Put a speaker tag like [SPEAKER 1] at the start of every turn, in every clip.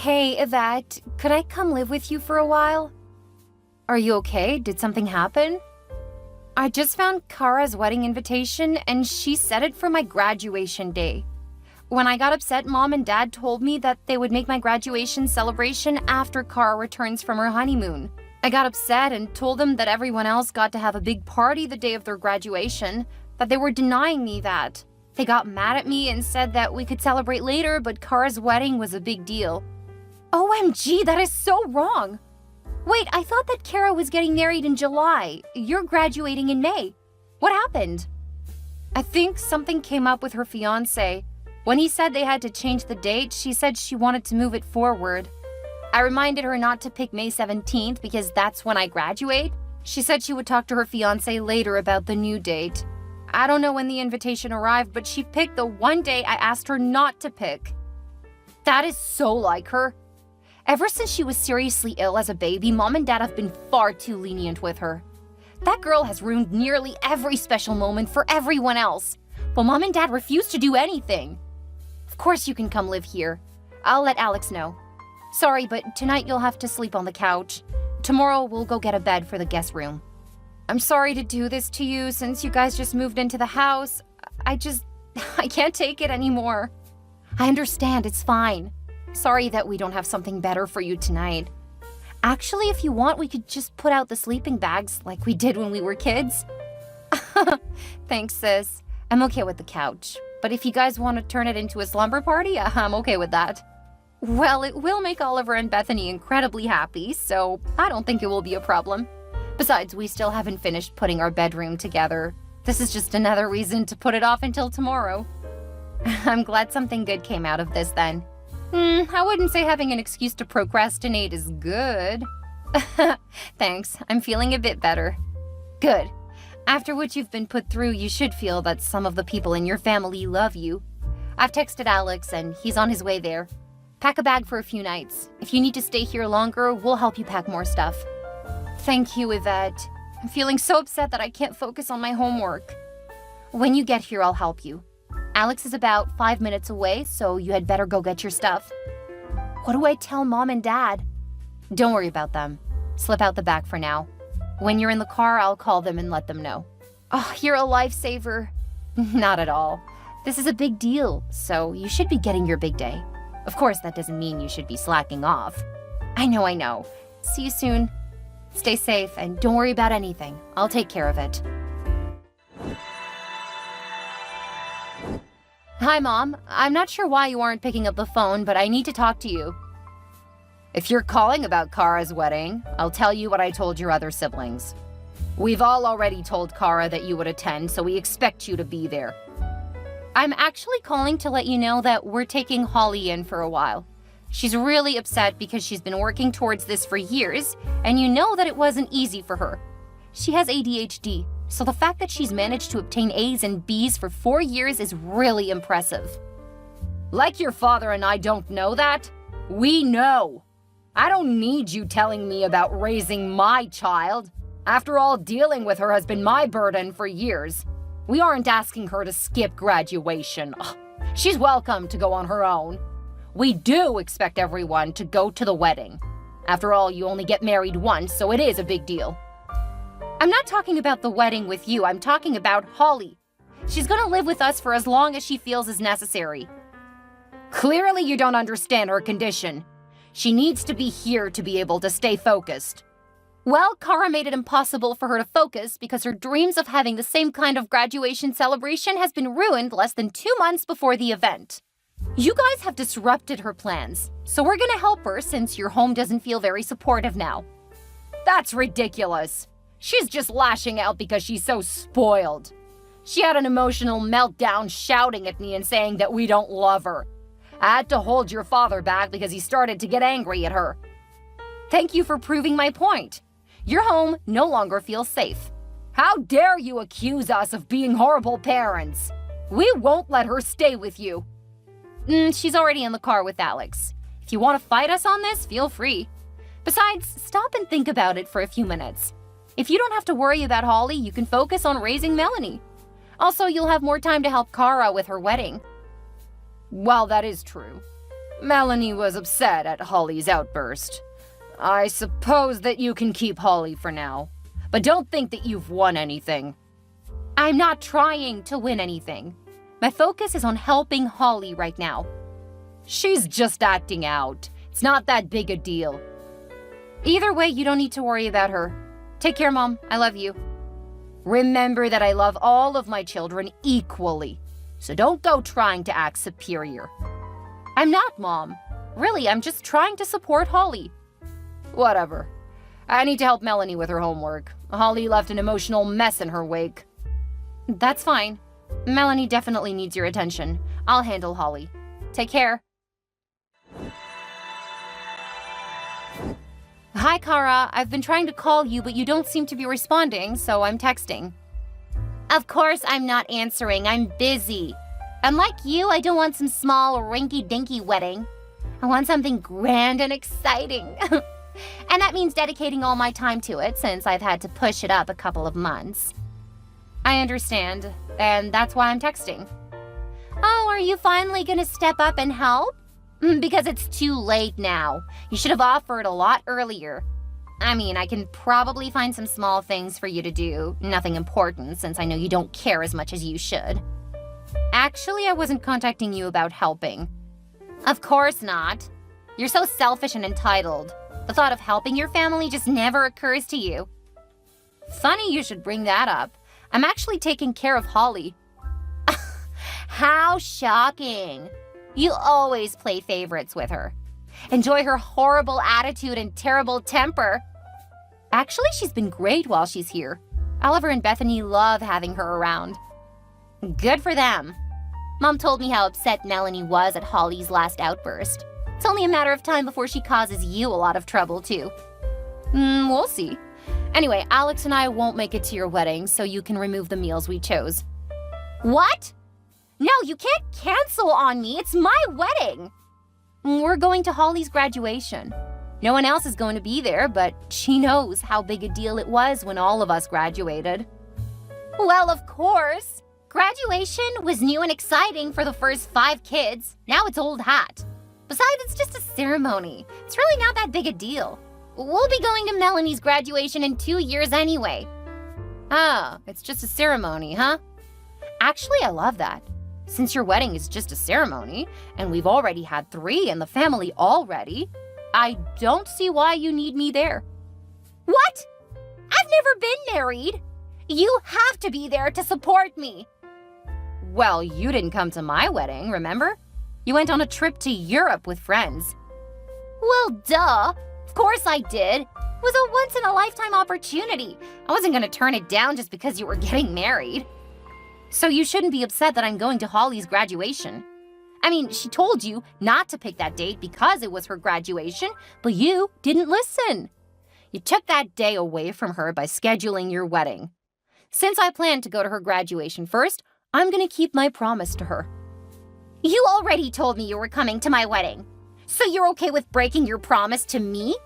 [SPEAKER 1] Hey, Yvette, could I come live with you for a while? Are you okay? Did something happen? I just found Kara's wedding invitation and she set it for my graduation day. When I got upset, Mom and Dad told me that they would make my graduation celebration after Kara returns from her honeymoon. I got upset and told them that everyone else got to have a big party the day of their graduation, but they were denying me that. They got mad at me and said that we could celebrate later, but Kara's wedding was a big deal. OMG, that is so wrong! Wait, I thought that Kara was getting married in July. You're graduating in May. What happened? I think something came up with her fiancé. When he said they had to change the date, she said she wanted to move it forward. I reminded her not to pick May 17th because that's when I graduate. She said she would talk to her fiancé later about the new date. I don't know when the invitation arrived, but she picked the one day I asked her not to pick. That is so like her. Ever since she was seriously ill as a baby, Mom and Dad have been far too lenient with her. That girl has ruined nearly every special moment for everyone else, but Mom and Dad refuse to do anything. Of course you can come live here. I'll let Alex know. Sorry, but tonight you'll have to sleep on the couch. Tomorrow we'll go get a bed for the guest room. I'm sorry to do this to you since you guys just moved into the house. I can't take it anymore. I understand, it's fine. Sorry that we don't have something better for you tonight. Actually, if you want, we could just put out the sleeping bags like we did when we were kids. Thanks, sis. I'm okay with the couch. But if you guys want to turn it into a slumber party, I'm okay with that. Well, it will make Oliver and Bethany incredibly happy, so I don't think it will be a problem. Besides, we still haven't finished putting our bedroom together. This is just another reason to put it off until tomorrow. I'm glad something good came out of this then. I wouldn't say having an excuse to procrastinate is good. Thanks, I'm feeling a bit better. Good. After what you've been put through, you should feel that some of the people in your family love you. I've texted Alex and he's on his way there. Pack a bag for a few nights. If you need to stay here longer, we'll help you pack more stuff. Thank you, Yvette. I'm feeling so upset that I can't focus on my homework. When you get here, I'll help you. Alex is about 5 minutes away, so you had better go get your stuff. What do I tell Mom and Dad? Don't worry about them. Slip out the back for now. When you're in the car, I'll call them and let them know. Oh, you're a lifesaver. Not at all. This is a big deal, so you should be getting your big day. Of course, that doesn't mean you should be slacking off. I know. See you soon. Stay safe and don't worry about anything. I'll take care of it. Hi, Mom. I'm not sure why you aren't picking up the phone, but I need to talk to you. If you're calling about Kara's wedding, I'll tell you what I told your other siblings. We've all already told Kara that you would attend, so we expect you to be there. I'm actually calling to let you know that we're taking Holly in for a while. She's really upset because she's been working towards this for years, and you know that it wasn't easy for her. She has ADHD. So the fact that she's managed to obtain A's and B's for 4 years is really impressive. Like your father and I don't know that? We know. I don't need you telling me about raising my child. After all, dealing with her has been my burden for years. We aren't asking her to skip graduation. Ugh, she's welcome to go on her own. We do expect everyone to go to the wedding. After all, you only get married once, so it is a big deal. I'm not talking about the wedding with you, I'm talking about Holly. She's gonna live with us for as long as she feels is necessary. Clearly you don't understand her condition. She needs to be here to be able to stay focused. Well, Kara made it impossible for her to focus because her dreams of having the same kind of graduation celebration has been ruined less than 2 months before the event. You guys have disrupted her plans, so we're gonna help her since your home doesn't feel very supportive now. That's ridiculous. She's just lashing out because she's so spoiled. She had an emotional meltdown shouting at me and saying that we don't love her. I had to hold your father back because he started to get angry at her. Thank you for proving my point. Your home no longer feels safe. How dare you accuse us of being horrible parents? We won't let her stay with you. She's already in the car with Alex. If you want to fight us on this, feel free. Besides, stop and think about it for a few minutes. If you don't have to worry about Holly, you can focus on raising Melanie. Also, you'll have more time to help Kara with her wedding. Well, that is true. Melanie was upset at Holly's outburst. I suppose that you can keep Holly for now, but don't think that you've won anything. I'm not trying to win anything. My focus is on helping Holly right now. She's just acting out. It's not that big a deal. Either way, you don't need to worry about her. Take care, Mom. I love you. Remember that I love all of my children equally, so don't go trying to act superior. I'm not, Mom. Really, I'm just trying to support Holly. Whatever. I need to help Melanie with her homework. Holly left an emotional mess in her wake. That's fine. Melanie definitely needs your attention. I'll handle Holly. Take care. Hi, Kara. I've been trying to call you, but you don't seem to be responding, so I'm texting. Of course I'm not answering. I'm busy. Unlike you, I don't want some small, rinky-dinky wedding. I want something grand and exciting. And that means dedicating all my time to it, since I've had to push it up a couple of months. I understand, and that's why I'm texting. Oh, are you finally gonna step up and help? Because it's too late now. You should have offered a lot earlier. I mean, I can probably find some small things for you to do. Nothing important, since I know you don't care as much as you should. Actually, I wasn't contacting you about helping. Of course not. You're so selfish and entitled. The thought of helping your family just never occurs to you. Funny you should bring that up. I'm actually taking care of Holly. How shocking. You always play favorites with her. Enjoy her horrible attitude and terrible temper. Actually, she's been great while she's here. Oliver and Bethany love having her around. Good for them. Mom told me how upset Melanie was at Holly's last outburst. It's only a matter of time before she causes you a lot of trouble, too. We'll see. Anyway, Alex and I won't make it to your wedding, so you can remove the meals we chose. What? No, you can't cancel on me. It's my wedding. We're going to Holly's graduation. No one else is going to be there, but she knows how big a deal it was when all of us graduated. Well, of course. Graduation was new and exciting for the first 5 kids. Now it's old hat. Besides, it's just a ceremony. It's really not that big a deal. We'll be going to Melanie's graduation in 2 years anyway. Ah, it's just a ceremony, huh? Actually, I love that. Since your wedding is just a ceremony, and we've already had 3 in the family already, I don't see why you need me there. What? I've never been married. You have to be there to support me. Well, you didn't come to my wedding, remember? You went on a trip to Europe with friends. Well, duh. Of course I did. It was a once-in-a-lifetime opportunity. I wasn't going to turn it down just because you were getting married. So you shouldn't be upset that I'm going to Holly's graduation. I mean, she told you not to pick that date because it was her graduation, but you didn't listen. You took that day away from her by scheduling your wedding. Since I planned to go to her graduation first, I'm going to keep my promise to her. You already told me you were coming to my wedding. So you're okay with breaking your promise to me?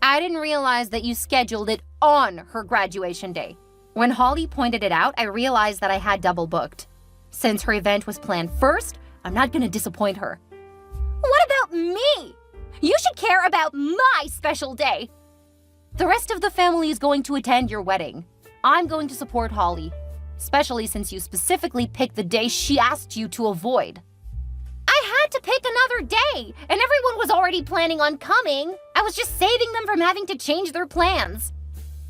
[SPEAKER 1] I didn't realize that you scheduled it on her graduation day. When Holly pointed it out, I realized that I had double booked. Since her event was planned first, I'm not going to disappoint her. What about me? You should care about my special day. The rest of the family is going to attend your wedding. I'm going to support Holly, especially since you specifically picked the day she asked you to avoid. I had to pick another day, and everyone was already planning on coming. I was just saving them from having to change their plans.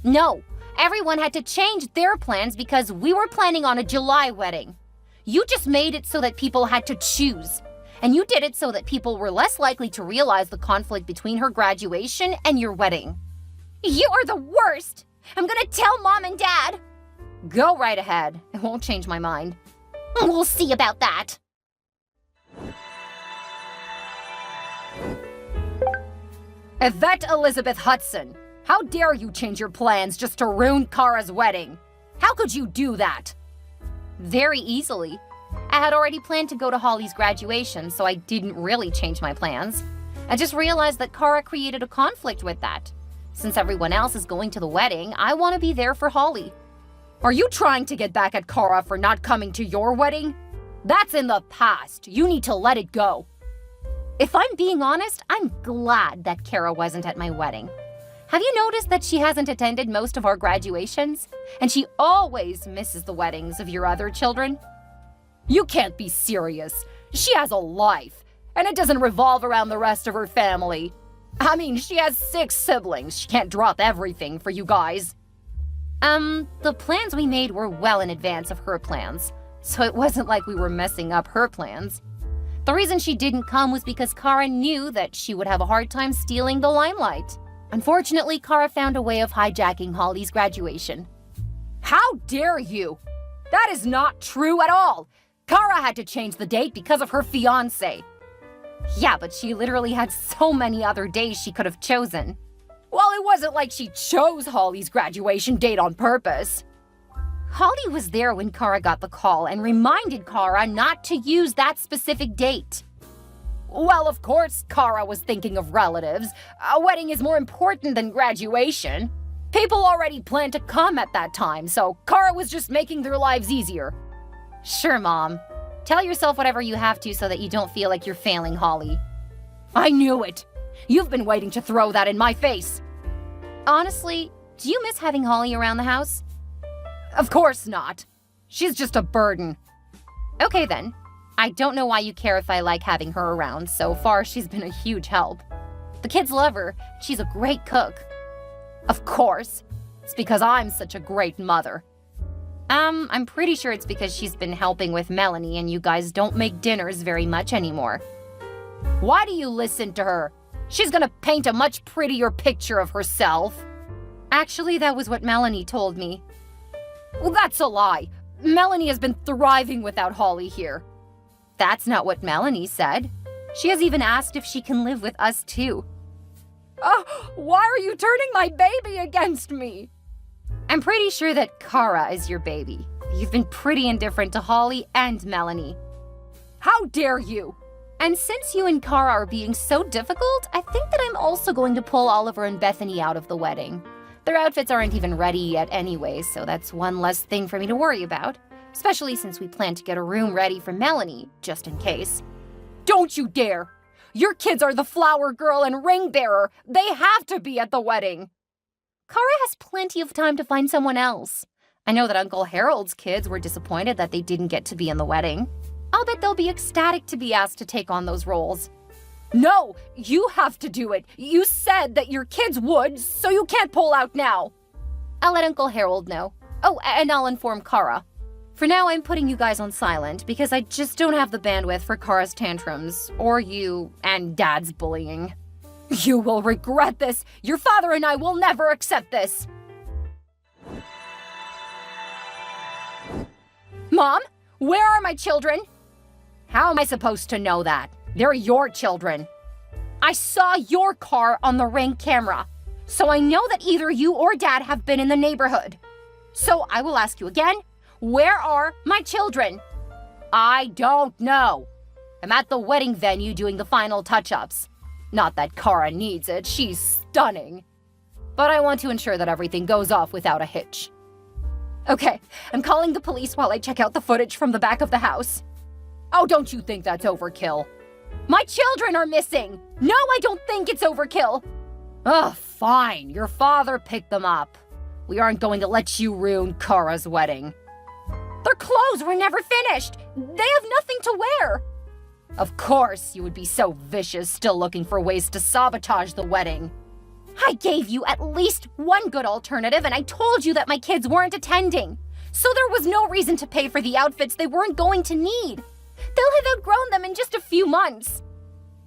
[SPEAKER 1] No, everyone had to change their plans because we were planning on a July wedding. You just made it so that people had to choose. And you did it so that people were less likely to realize the conflict between her graduation and your wedding. You are the worst! I'm gonna tell Mom and Dad! Go right ahead. It won't change my mind. We'll see about that. Yvette Elizabeth Hudson, how dare you change your plans just to ruin Kara's wedding? How could you do that? Very easily. I had already planned to go to Holly's graduation, so I didn't really change my plans. I just realized that Kara created a conflict with that. Since everyone else is going to the wedding, I want to be there for Holly. Are you trying to get back at Kara for not coming to your wedding? That's in the past. You need to let it go. If I'm being honest, I'm glad that Kara wasn't at my wedding. Have you noticed that she hasn't attended most of our graduations? And she always misses the weddings of your other children? You can't be serious. She has a life, and it doesn't revolve around the rest of her family. I mean, she has 6 siblings. She can't drop everything for you guys. The plans we made were well in advance of her plans, so it wasn't like we were messing up her plans. The reason she didn't come was because Kara knew that she would have a hard time stealing the limelight. Unfortunately, Kara found a way of hijacking Holly's graduation. How dare you? That is not true at all! Kara had to change the date because of her fiancé. Yeah, but she literally had so many other days she could have chosen. Well, it wasn't like she chose Holly's graduation date on purpose. Holly was there when Kara got the call and reminded Kara not to use that specific date. Well, of course, Kara was thinking of relatives. A wedding is more important than graduation. People already planned to come at that time, so Kara was just making their lives easier. Sure, Mom. Tell yourself whatever you have to so that you don't feel like you're failing Holly. I knew it! You've been waiting to throw that in my face! Honestly, do you miss having Holly around the house? Of course not. She's just a burden. Okay then. I don't know why you care if I like having her around. So far, she's been a huge help. The kids love her. She's a great cook. Of course. It's because I'm such a great mother. I'm pretty sure it's because she's been helping with Melanie and you guys don't make dinners very much anymore. Why do you listen to her? She's gonna paint a much prettier picture of herself. Actually, that was what Melanie told me. Well, that's a lie. Melanie has been thriving without Holly here. That's not what Melanie said. She has even asked if she can live with us too. Oh, why are you turning my baby against me? I'm pretty sure that Kara is your baby. You've been pretty indifferent to Holly and Melanie. How dare you? And since you and Kara are being so difficult, I think that I'm also going to pull Oliver and Bethany out of the wedding. Their outfits aren't even ready yet anyway, so that's one less thing for me to worry about. Especially since we plan to get a room ready for Melanie, just in case. Don't you dare! Your kids are the flower girl and ring bearer. They have to be at the wedding. Kara has plenty of time to find someone else. I know that Uncle Harold's kids were disappointed that they didn't get to be in the wedding. I'll bet they'll be ecstatic to be asked to take on those roles. No, you have to do it. You said that your kids would, so you can't pull out now. I'll let Uncle Harold know. Oh, and I'll inform Kara. For now, I'm putting you guys on silent because I just don't have the bandwidth for Kara's tantrums, or you and Dad's bullying. You will regret this. Your father and I will never accept this. Mom, where are my children? How am I supposed to know that? They're your children. I saw your car on the Ring camera, so I know that either you or Dad have been in the neighborhood. So I will ask you again, where are my children? I don't know. I'm at the wedding venue doing the final touch-ups. Not that Kara needs it, she's stunning. But I want to ensure that everything goes off without a hitch. Okay, I'm calling the police while I check out the footage from the back of the house. Oh, don't you think that's overkill? My children are missing! No, I don't think it's overkill! Ugh, fine, your father picked them up. We aren't going to let you ruin Kara's wedding. Their clothes were never finished! They have nothing to wear! Of course, you would be so vicious still looking for ways to sabotage the wedding. I gave you at least one good alternative and I told you that my kids weren't attending. So there was no reason to pay for the outfits they weren't going to need. They'll have outgrown them in just a few months.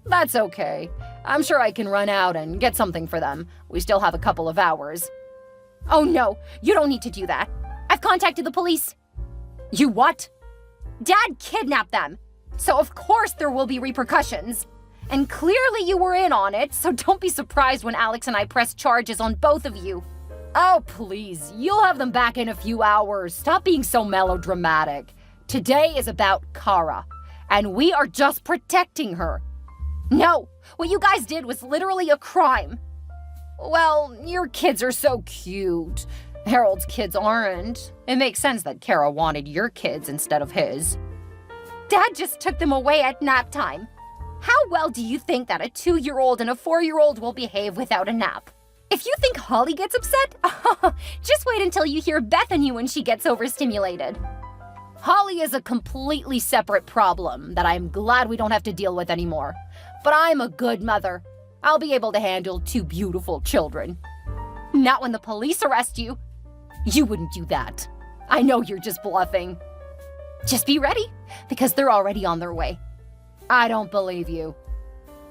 [SPEAKER 1] That's okay. I'm sure I can run out and get something for them. We still have a couple of hours. Oh no, you don't need to do that. I've contacted the police. You what? Dad kidnapped them. So of course there will be repercussions. And clearly you were in on it, so don't be surprised when Alex and I press charges on both of you. Oh, please, you'll have them back in a few hours. Stop being so melodramatic. Today is about Kara, and we are just protecting her. No, what you guys did was literally a crime. Well, your kids are so cute. Harold's kids aren't. It makes sense that Kara wanted your kids instead of his. Dad just took them away at nap time. How well do you think that a 2-year-old and a 4-year-old will behave without a nap? If you think Holly gets upset, just wait until you hear Bethany when she gets overstimulated. Holly is a completely separate problem that I'm glad we don't have to deal with anymore. But I'm a good mother. I'll be able to handle 2 beautiful children. Not when the police arrest you. You wouldn't do that. I know you're just bluffing. Just be ready, because they're already on their way. I don't believe you.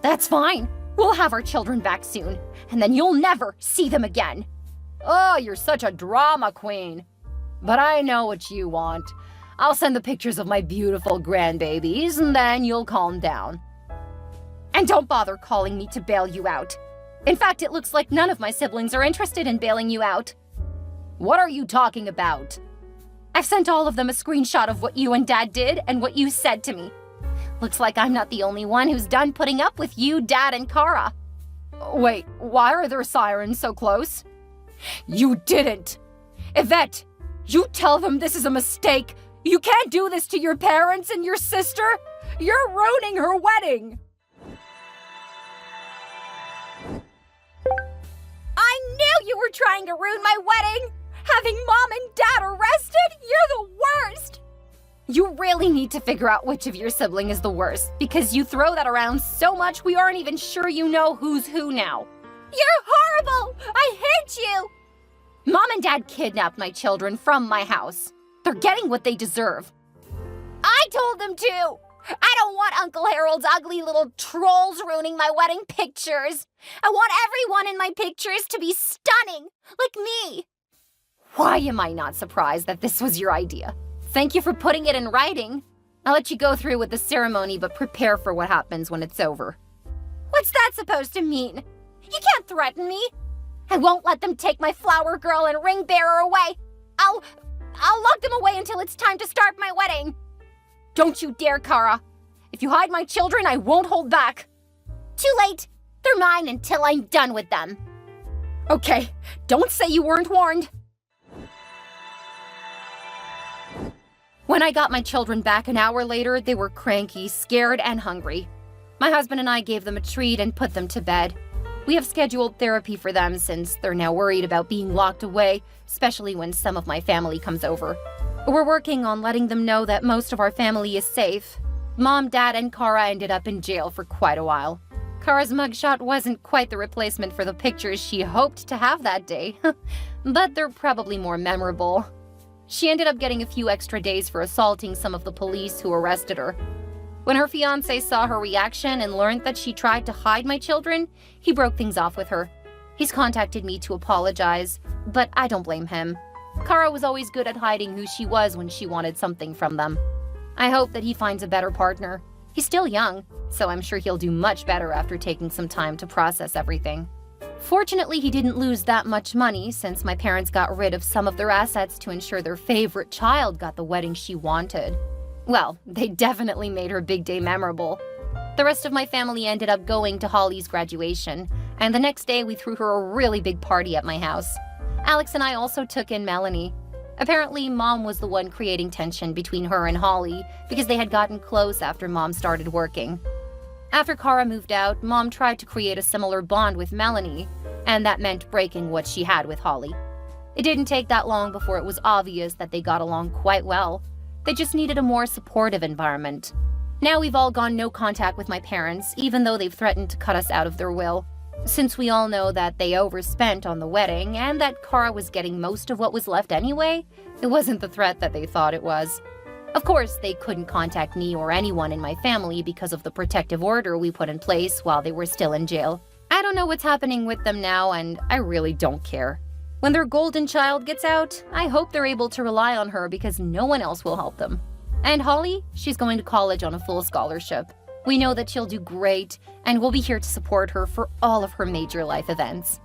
[SPEAKER 1] That's fine. We'll have our children back soon, and then you'll never see them again. Oh, you're such a drama queen. But I know what you want. I'll send the pictures of my beautiful grandbabies, and then you'll calm down. And don't bother calling me to bail you out. In fact, it looks like none of my siblings are interested in bailing you out. What are you talking about? I've sent all of them a screenshot of what you and Dad did and what you said to me. Looks like I'm not the only one who's done putting up with you, Dad, and Kara. Wait, why are there sirens so close? You didn't! Yvette, you tell them this is a mistake! You can't do this to your parents and your sister! You're ruining her wedding! I knew you were trying to ruin my wedding! Having Mom and Dad arrested? You're the worst! You really need to figure out which of your sibling is the worst, because you throw that around so much we aren't even sure you know who's who now. You're horrible! I hate you! Mom and Dad kidnapped my children from my house. They're getting what they deserve. I told them to! I don't want Uncle Harold's ugly little trolls ruining my wedding pictures. I want everyone in my pictures to be stunning, like me. Why am I not surprised that this was your idea? Thank you for putting it in writing. I'll let you go through with the ceremony, but prepare for what happens when it's over. What's that supposed to mean? You can't threaten me. I won't let them take my flower girl and ring bearer away. I'll lock them away until it's time to start my wedding. Don't you dare, Kara. If you hide my children, I won't hold back. Too late. They're mine until I'm done with them. Okay, don't say you weren't warned. When I got my children back an hour later, they were cranky, scared, and hungry. My husband and I gave them a treat and put them to bed. We have scheduled therapy for them since they're now worried about being locked away, especially when some of my family comes over. We're working on letting them know that most of our family is safe. Mom, Dad, and Kara ended up in jail for quite a while. Kara's mugshot wasn't quite the replacement for the pictures she hoped to have that day, but they're probably more memorable. She ended up getting a few extra days for assaulting some of the police who arrested her. When her fiancé saw her reaction and learned that she tried to hide my children, he broke things off with her. He's contacted me to apologize, but I don't blame him. Kara was always good at hiding who she was when she wanted something from them. I hope that he finds a better partner. He's still young, so I'm sure he'll do much better after taking some time to process everything. Fortunately, he didn't lose that much money since my parents got rid of some of their assets to ensure their favorite child got the wedding she wanted. Well, they definitely made her big day memorable. The rest of my family ended up going to Holly's graduation, and the next day we threw her a really big party at my house. Alex and I also took in Melanie. Apparently, Mom was the one creating tension between her and Holly because they had gotten close after Mom started working. After Kara moved out, Mom tried to create a similar bond with Melanie, and that meant breaking what she had with Holly. It didn't take that long before it was obvious that they got along quite well. They just needed a more supportive environment. Now we've all gone no contact with my parents, even though they've threatened to cut us out of their will. Since we all know that they overspent on the wedding and that Kara was getting most of what was left anyway, it wasn't the threat that they thought it was. Of course, they couldn't contact me or anyone in my family because of the protective order we put in place while they were still in jail. I don't know what's happening with them now, and I really don't care. When their golden child gets out, I hope they're able to rely on her because no one else will help them. And Holly, she's going to college on a full scholarship. We know that she'll do great, and we'll be here to support her for all of her major life events.